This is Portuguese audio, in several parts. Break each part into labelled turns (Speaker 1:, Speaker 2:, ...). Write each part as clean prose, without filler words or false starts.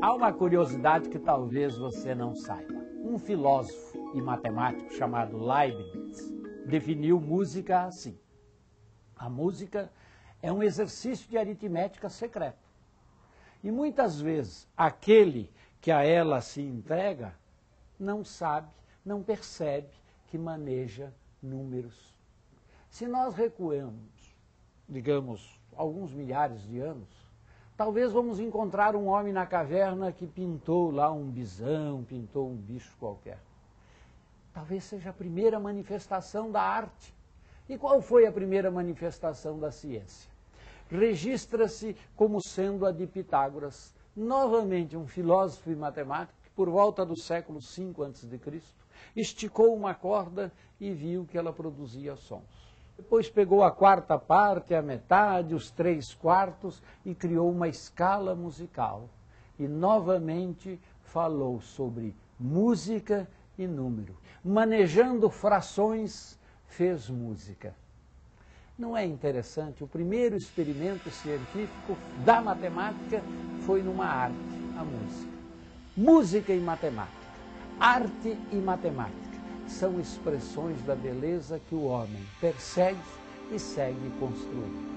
Speaker 1: Há uma curiosidade que talvez você não saiba. Um filósofo e matemático chamado Leibniz definiu música assim. A música é um exercício de aritmética secreta. E muitas vezes aquele que a ela se entrega não sabe, não percebe que maneja números. Se nós recuamos, digamos, alguns milhares de anos, talvez vamos encontrar um homem na caverna que pintou lá um bisão, pintou um bicho qualquer. Talvez seja a primeira manifestação da arte. E qual foi a primeira manifestação da ciência? Registra-se como sendo a de Pitágoras, novamente um filósofo e matemático, que por volta do século V a.C., esticou uma corda e viu que ela produzia sons. Depois pegou a quarta parte, a metade, os 3/4 e criou uma escala musical. E novamente falou sobre música e número. Manejando frações, fez música. Não é interessante? O primeiro experimento científico da matemática foi numa arte, a música. Música e matemática, arte e matemática são expressões da beleza que o homem persegue e segue construindo.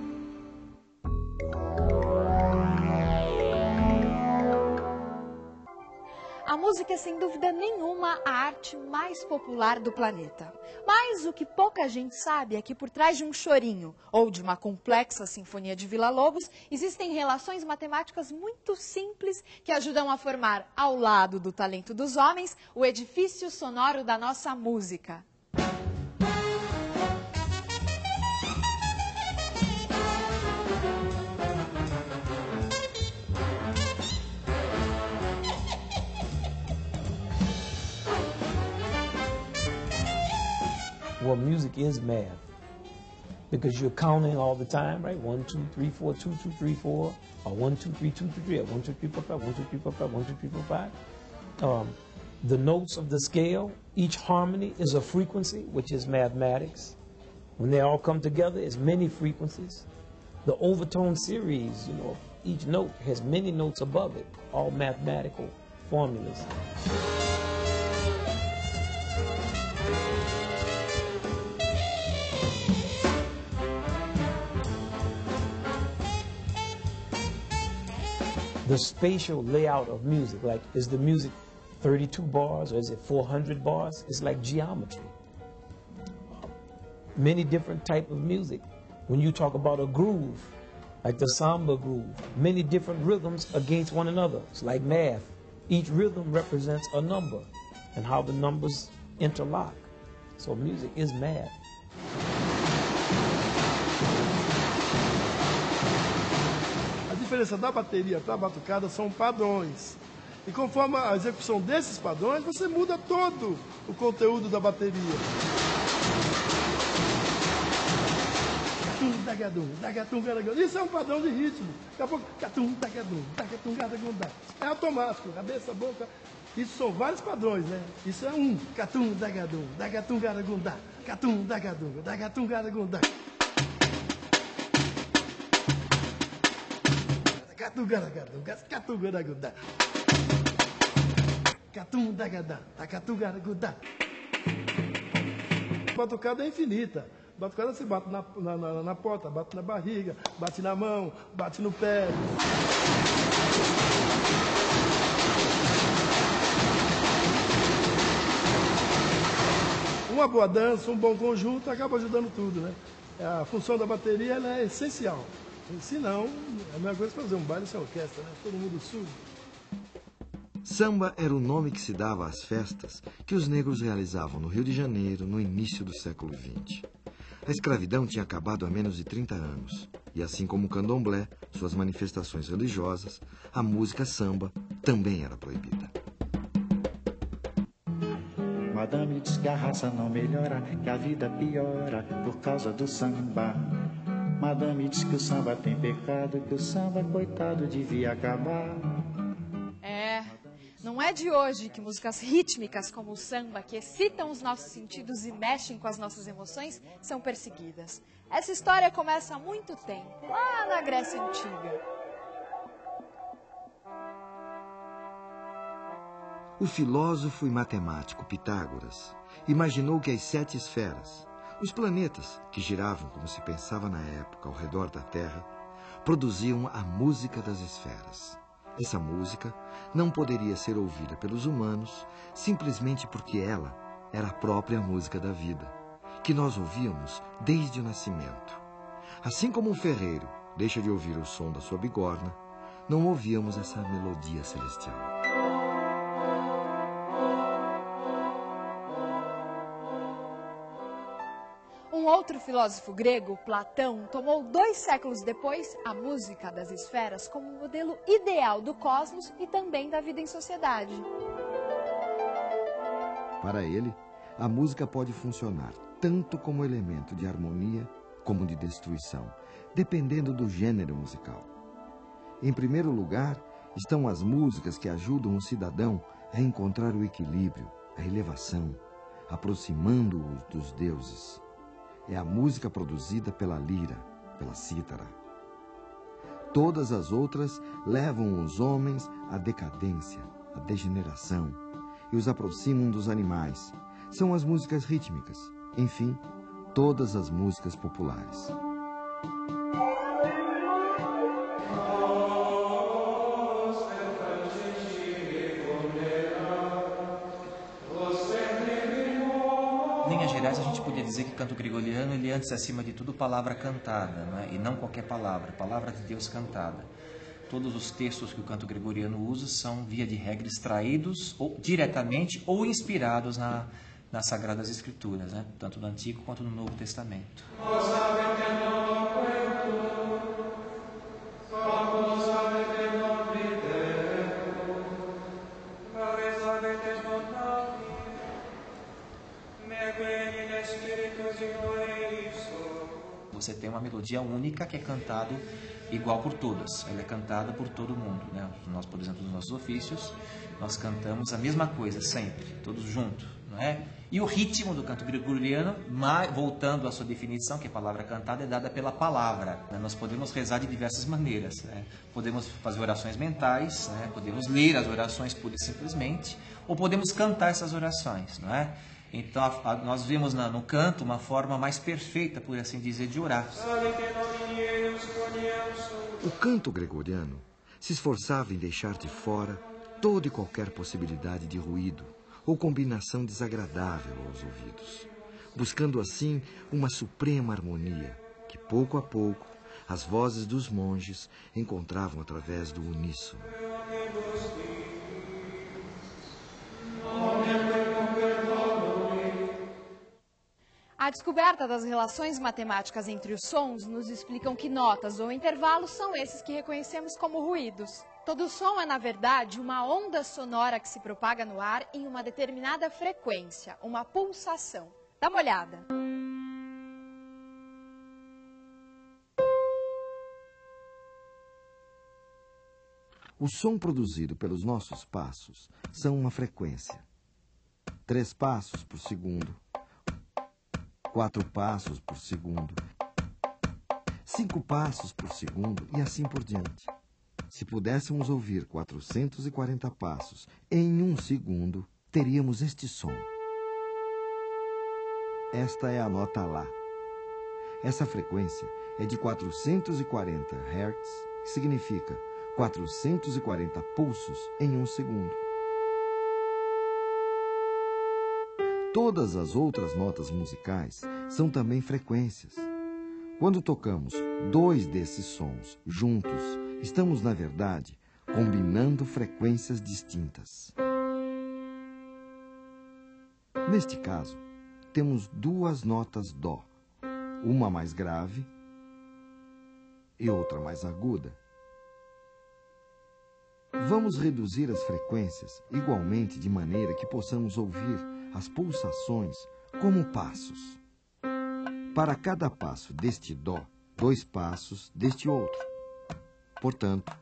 Speaker 2: A música é, sem dúvida nenhuma, a arte mais popular do planeta. Mas o que pouca gente sabe é que por trás de um chorinho ou de uma complexa sinfonia de Villa-Lobos, existem relações matemáticas muito simples que ajudam a formar, ao lado do talento dos homens, o edifício sonoro da nossa música.
Speaker 3: Well, music is math because you're counting all the time, right? 1, 2, 3, 4, 2, 2, 3, 4, or 1, 2, 3, 2, 3, 3, or 1, 2, 3, 4, 5, 1, 2, 3, 4, 5, 1, 2, 3, 4, 5. The notes of the scale, each harmony is a frequency, which is mathematics. When they all come together, it's many frequencies. The overtone series, you know, each note has many notes above it, all mathematical formulas. The spatial layout of music, like, is the music 32 bars or is it 400 bars? It's like geometry. Many different types of music. When you talk about a groove, like the samba groove, many different rhythms against one another. It's like math. Each rhythm represents a number and how the numbers interlock. So music is math.
Speaker 4: A diferença da bateria para a batucada são padrões. E conforme a execução desses padrões, você muda todo o conteúdo da bateria. Isso é um padrão de ritmo. Daqui a pouco, é automático, cabeça, boca. Isso são vários padrões, né? Isso é um. Batucada é infinita. Batucada se bate na porta, bate na barriga, bate na mão, bate no pé. Uma boa dança, um bom conjunto acaba ajudando tudo, né? A função da bateria ela é essencial. Se não, é a mesma coisa que fazer um baile sem orquestra, né? Todo mundo surdo.
Speaker 5: Samba era o nome que se dava às festas que os negros realizavam no Rio de Janeiro no início do século XX. A escravidão tinha acabado há menos de 30 anos. E assim como o candomblé, suas manifestações religiosas, a música samba também era proibida.
Speaker 6: Madame diz que a raça não melhora, que a vida piora por causa do samba. Madame diz que o samba tem pecado, que o samba, coitado, devia acabar.
Speaker 2: Não é de hoje que músicas rítmicas como o samba, que excitam os nossos sentidos e mexem com as nossas emoções, são perseguidas. Essa história começa há muito tempo, lá na Grécia Antiga.
Speaker 5: O filósofo e matemático Pitágoras imaginou que as 7 esferas, os planetas que giravam, como se pensava na época, ao redor da Terra, produziam a música das esferas. Essa música não poderia ser ouvida pelos humanos simplesmente porque ela era a própria música da vida, que nós ouvíamos desde o nascimento. Assim como um ferreiro deixa de ouvir o som da sua bigorna, não ouvíamos essa melodia celestial.
Speaker 2: Um outro filósofo grego, Platão, tomou 2 séculos depois a música das esferas como modelo ideal do cosmos e também da vida em sociedade.
Speaker 5: Para ele, a música pode funcionar tanto como elemento de harmonia como de destruição, dependendo do gênero musical. Em primeiro lugar, estão as músicas que ajudam o cidadão a encontrar o equilíbrio, a elevação, aproximando-os dos deuses. É a música produzida pela lira, pela cítara. Todas as outras levam os homens à decadência, à degeneração, e os aproximam dos animais. São as músicas rítmicas, enfim, todas as músicas populares.
Speaker 7: Em linhas gerais, a gente podia dizer que o canto gregoriano ele é, antes, acima de tudo, palavra cantada, não é? E não qualquer palavra, palavra de Deus cantada. Todos os textos que o canto gregoriano usa são, via de regra, extraídos ou, diretamente ou inspirados nas Sagradas Escrituras, né? Tanto no Antigo quanto no Novo Testamento. Você tem uma melodia única que é cantada igual por todas. Ela é cantada por todo mundo, né? Nós, por exemplo, nos nossos ofícios, nós cantamos a mesma coisa sempre, todos juntos, não é? E o ritmo do canto gregoriano, voltando à sua definição, que a palavra cantada é dada pela palavra, né? Nós podemos rezar de diversas maneiras, né? Podemos fazer orações mentais, né? Podemos ler as orações pura e simplesmente, ou podemos cantar essas orações, não é? Então, nós vemos no canto uma forma mais perfeita, por assim dizer, de orar.
Speaker 5: O canto gregoriano se esforçava em deixar de fora toda e qualquer possibilidade de ruído ou combinação desagradável aos ouvidos, buscando assim uma suprema harmonia que, pouco a pouco, as vozes dos monges encontravam através do uníssono.
Speaker 2: A descoberta das relações matemáticas entre os sons nos explicam que notas ou intervalos são esses que reconhecemos como ruídos. Todo som é, na verdade, uma onda sonora que se propaga no ar em uma determinada frequência, uma pulsação. Dá uma olhada.
Speaker 5: O som produzido pelos nossos passos são uma frequência. 3 passos por segundo. 4 passos por segundo, 5 passos por segundo e assim por diante. Se pudéssemos ouvir 440 passos em 1 segundo, teríamos este som. Esta é a nota Lá. Essa frequência é de 440 Hz, que significa 440 pulsos em 1 segundo. Todas as outras notas musicais são também frequências. Quando tocamos 2 desses sons juntos, estamos, na verdade, combinando frequências distintas. Neste caso, temos 2 notas Dó, uma mais grave e outra mais aguda. Vamos reduzir as frequências igualmente de maneira que possamos ouvir as pulsações como passos. Para cada passo deste Dó, 2 passos deste outro. Portanto,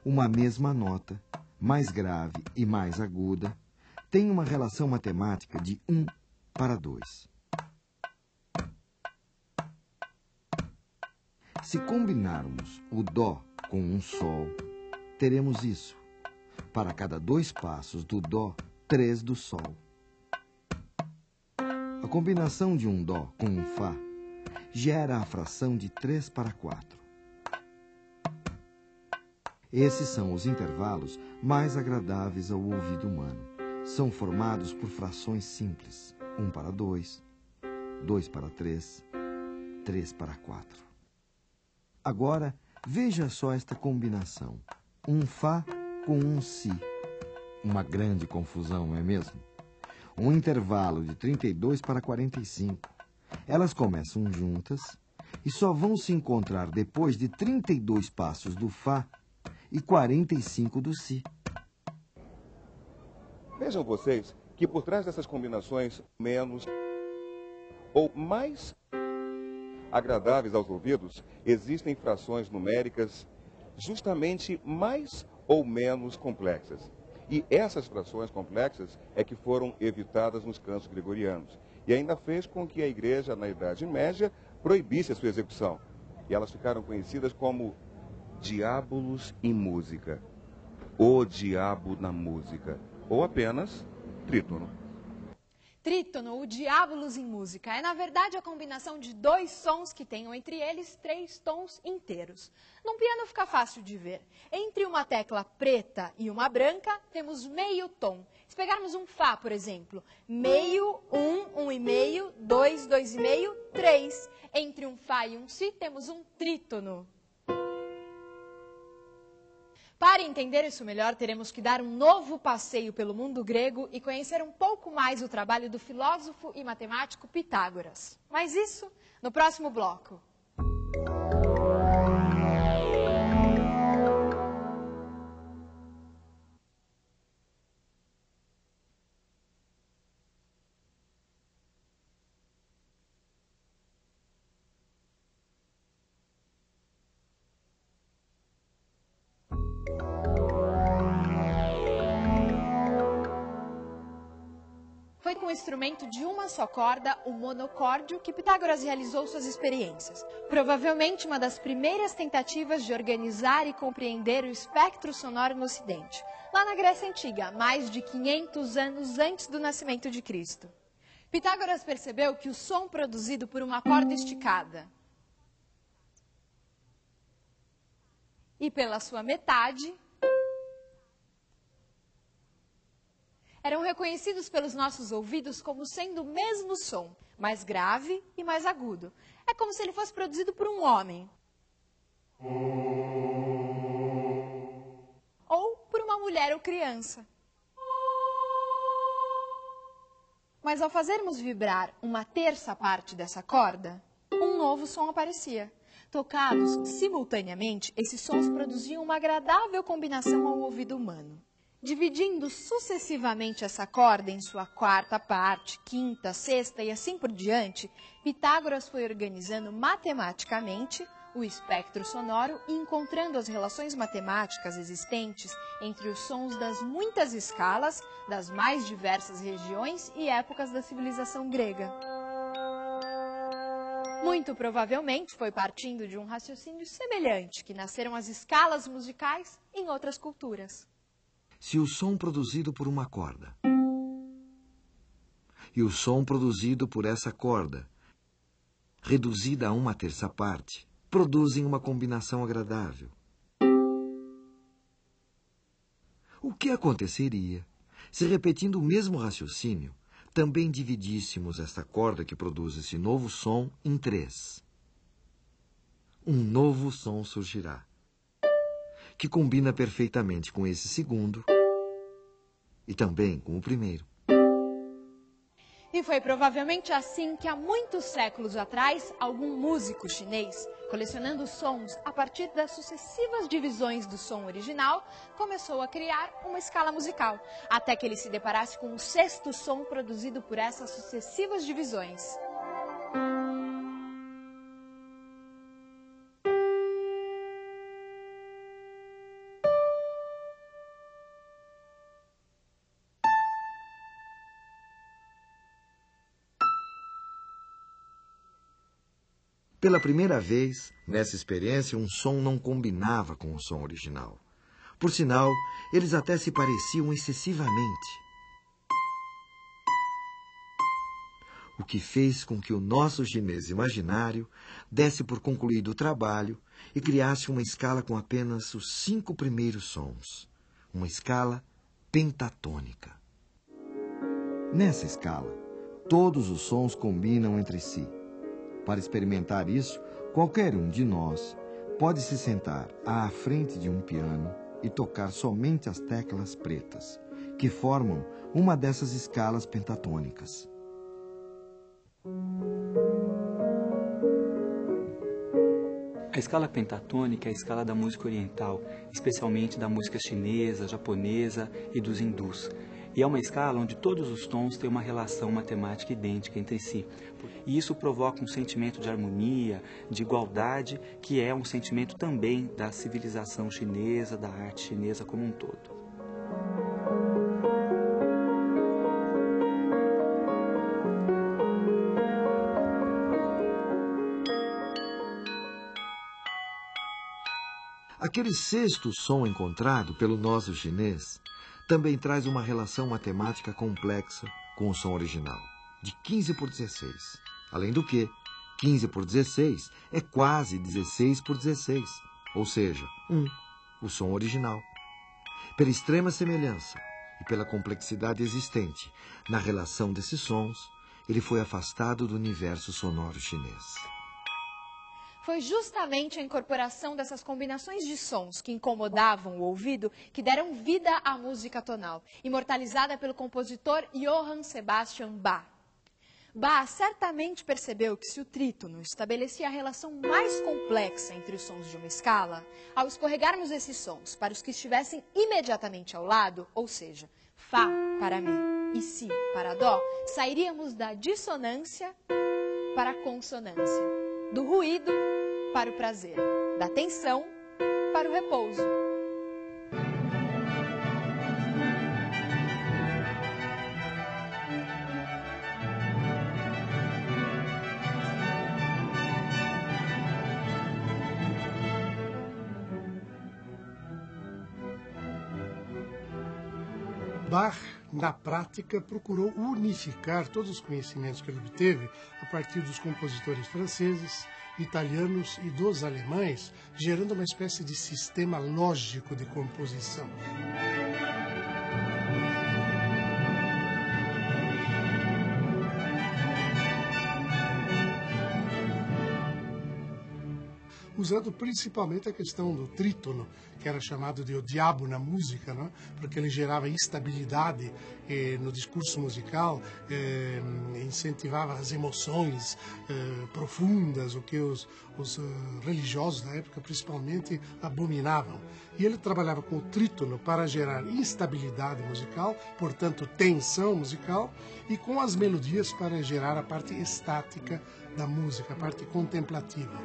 Speaker 5: uma mesma nota, mais grave e mais aguda, tem uma relação matemática de 1 para 2. Se combinarmos o Dó com um Sol, teremos isso. Para cada 2 passos do Dó, 3 do Sol. A combinação de um Dó com um Fá gera a fração de 3 para 4. Esses são os intervalos mais agradáveis ao ouvido humano. São formados por frações simples. 1 para 2, 2 para 3, 3 para 4. Agora, veja só esta combinação. Um Fá com um Si. Uma grande confusão, não é mesmo? Um intervalo de 32 para 45. Elas começam juntas e só vão se encontrar depois de 32 passos do Fá e 45 do Si.
Speaker 8: Vejam vocês que por trás dessas combinações menos ou mais agradáveis aos ouvidos, existem frações numéricas justamente mais ou menos complexas. E essas frações complexas é que foram evitadas nos cantos gregorianos. E ainda fez com que a igreja, na Idade Média, proibisse a sua execução. E elas ficaram conhecidas como diábolos em música, o diabo na música, ou apenas trítono.
Speaker 2: Trítono, o diábolos em música, é na verdade a combinação de 2 sons que tenham entre eles 3 tons inteiros. Num piano fica fácil de ver. Entre uma tecla preta e uma branca, temos meio tom. Se pegarmos um Fá, por exemplo, meio, 1, 1,5, 2, 2,5, 3. Entre um Fá e um Si, temos um trítono. Para entender isso melhor, teremos que dar um novo passeio pelo mundo grego e conhecer um pouco mais o trabalho do filósofo e matemático Pitágoras. Mas isso no próximo bloco. Foi com o instrumento de uma só corda, o monocórdio, que Pitágoras realizou suas experiências. Provavelmente uma das primeiras tentativas de organizar e compreender o espectro sonoro no Ocidente, lá na Grécia Antiga, mais de 500 anos antes do nascimento de Cristo. Pitágoras percebeu que o som produzido por uma corda esticada e pela sua metade eram reconhecidos pelos nossos ouvidos como sendo o mesmo som, mais grave e mais agudo. É como se ele fosse produzido por um homem. Ou por uma mulher ou criança. Mas ao fazermos vibrar uma terça parte dessa corda, um novo som aparecia. Tocados simultaneamente, esses sons produziam uma agradável combinação ao ouvido humano. Dividindo sucessivamente essa corda em sua quarta parte, quinta, sexta e assim por diante, Pitágoras foi organizando matematicamente o espectro sonoro e encontrando as relações matemáticas existentes entre os sons das muitas escalas, das mais diversas regiões e épocas da civilização grega. Muito provavelmente foi partindo de um raciocínio semelhante que nasceram as escalas musicais em outras culturas.
Speaker 5: Se o som produzido por uma corda e o som produzido por essa corda, reduzida a uma terça parte, produzem uma combinação agradável, o que aconteceria se, repetindo o mesmo raciocínio, também dividíssemos esta corda que produz esse novo som em 3? Um novo som surgirá, que combina perfeitamente com esse segundo e também com o primeiro.
Speaker 2: E foi provavelmente assim que há muitos séculos atrás, algum músico chinês, colecionando sons a partir das sucessivas divisões do som original, começou a criar uma escala musical, até que ele se deparasse com o 6º som produzido por essas sucessivas divisões.
Speaker 5: Pela primeira vez, nessa experiência, um som não combinava com o som original. Por sinal, eles até se pareciam excessivamente. o que fez com que o nosso chinês imaginário desse por concluído o trabalho e criasse uma escala com apenas os 5 primeiros sons, uma escala pentatônica. Nessa escala, todos os sons combinam entre si. Para experimentar isso, qualquer um de nós pode se sentar à frente de um piano e tocar somente as teclas pretas, que formam uma dessas escalas pentatônicas.
Speaker 9: A escala pentatônica é a escala da música oriental, especialmente da música chinesa, japonesa e dos hindus. E é uma escala onde todos os tons têm uma relação matemática idêntica entre si. E isso provoca um sentimento de harmonia, de igualdade, que é um sentimento também da civilização chinesa, da arte chinesa como um todo.
Speaker 5: Aquele sexto som encontrado pelo nosso chinês também traz uma relação matemática complexa com o som original, de 15 por 16. Além do que, 15 por 16 é quase 16 por 16, ou seja, 1, o som original. Pela extrema semelhança e pela complexidade existente na relação desses sons, ele foi afastado do universo sonoro chinês.
Speaker 2: Foi justamente a incorporação dessas combinações de sons que incomodavam o ouvido que deram vida à música tonal, imortalizada pelo compositor Johann Sebastian Bach. Bach certamente percebeu que se o trítono estabelecia a relação mais complexa entre os sons de uma escala, ao escorregarmos esses sons para os que estivessem imediatamente ao lado, ou seja, Fá para Mi e Si para Dó, sairíamos da dissonância para a consonância, do ruído para o prazer, da tensão para o repouso.
Speaker 4: Bach, na prática, procurou unificar todos os conhecimentos que ele obteve a partir dos compositores franceses, italianos e dos alemães, gerando uma espécie de sistema lógico de composição. Usando principalmente a questão do trítono, que era chamado de o diabo na música, né? Porque ele gerava instabilidade no discurso musical, incentivava as emoções profundas, o que os religiosos da época principalmente abominavam. E ele trabalhava com o trítono para gerar instabilidade musical, portanto tensão musical, e com as melodias para gerar a parte estática da música, a parte contemplativa.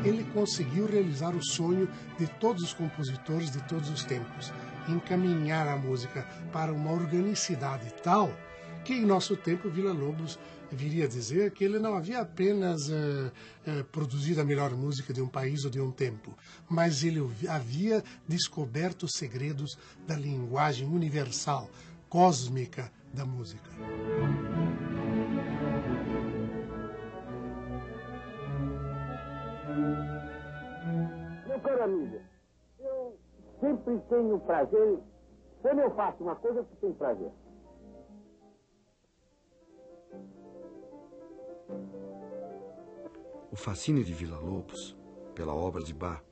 Speaker 4: Ele conseguiu realizar o sonho de todos os compositores de todos os tempos, encaminhar a música para uma organicidade tal que em nosso tempo Villa-Lobos viria a dizer que ele não havia apenas produzido a melhor música de um país ou de um tempo, mas ele havia descoberto os segredos da linguagem universal, cósmica da música.
Speaker 10: Meu caro amigo, eu sempre tenho prazer quando eu faço uma coisa que tem prazer.
Speaker 5: O fascínio de Villa-Lobos, pela obra de Bach,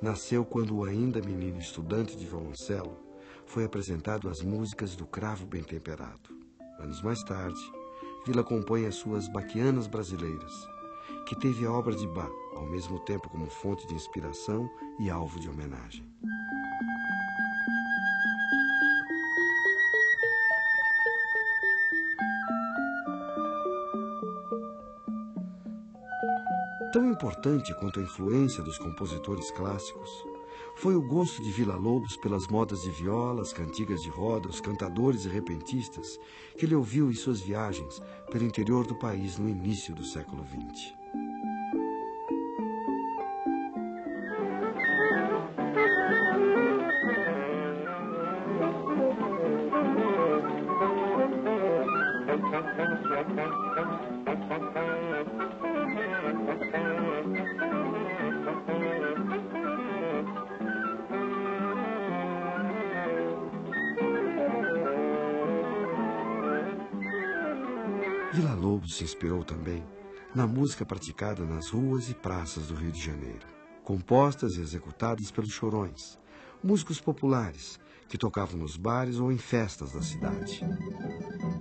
Speaker 5: nasceu quando o ainda menino estudante de violoncelo foi apresentado às músicas do Cravo Bem Temperado. Anos mais tarde, Villa compõe as suas Bachianas Brasileiras, que teve a obra de Bach, ao mesmo tempo como fonte de inspiração e alvo de homenagem. Tão importante quanto a influência dos compositores clássicos foi o gosto de Villa-Lobos pelas modas de violas, cantigas de roda, os cantadores e repentistas que ele ouviu em suas viagens pelo interior do país no início do século XX. Villa-Lobos se inspirou também na música praticada nas ruas e praças do Rio de Janeiro, compostas e executadas pelos chorões, músicos populares que tocavam nos bares ou em festas da cidade.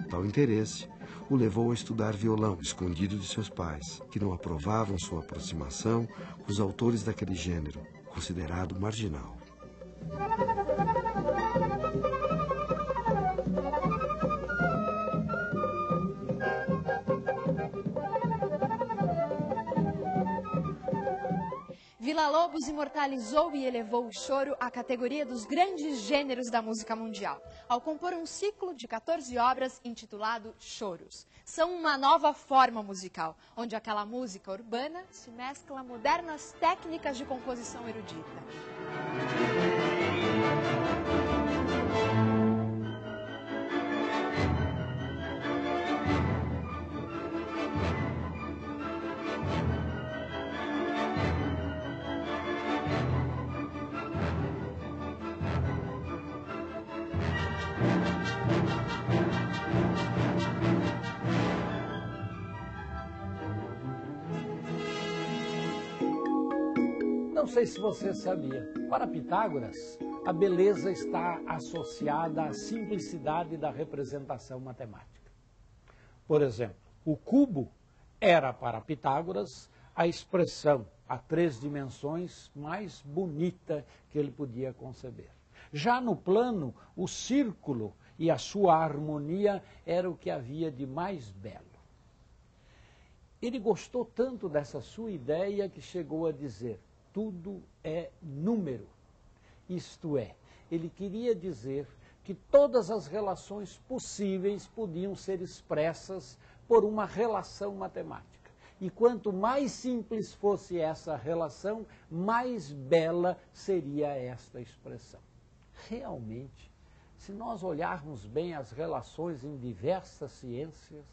Speaker 5: Tal interesse o levou a estudar violão escondido de seus pais, que não aprovavam sua aproximação com os autores daquele gênero, considerado marginal.
Speaker 2: Villa-Lobos imortalizou e elevou o choro à categoria dos grandes gêneros da música mundial, ao compor um ciclo de 14 obras intitulado Choros. São uma nova forma musical, onde aquela música urbana se mescla a modernas técnicas de composição erudita.
Speaker 1: Não sei se você sabia, para Pitágoras, a beleza está associada à simplicidade da representação matemática. Por exemplo, o cubo era para Pitágoras a expressão a 3 dimensões mais bonita que ele podia conceber. Já no plano, o círculo e a sua harmonia era o que havia de mais belo. Ele gostou tanto dessa sua ideia que chegou a dizer: tudo é número. Isto é, ele queria dizer que todas as relações possíveis podiam ser expressas por uma relação matemática. E quanto mais simples fosse essa relação, mais bela seria esta expressão. Realmente, se nós olharmos bem as relações em diversas ciências,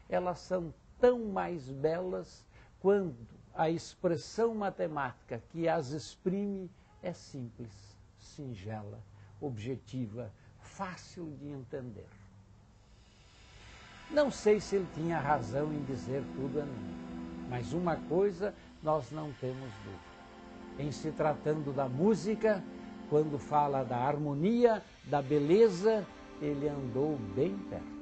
Speaker 1: elas são tão mais belas quando a expressão matemática que as exprime é simples, singela, objetiva, fácil de entender. Não sei se ele tinha razão em dizer tudo é número, mas uma coisa nós não temos dúvida. Em se tratando da música, quando fala da harmonia, da beleza, ele andou bem perto.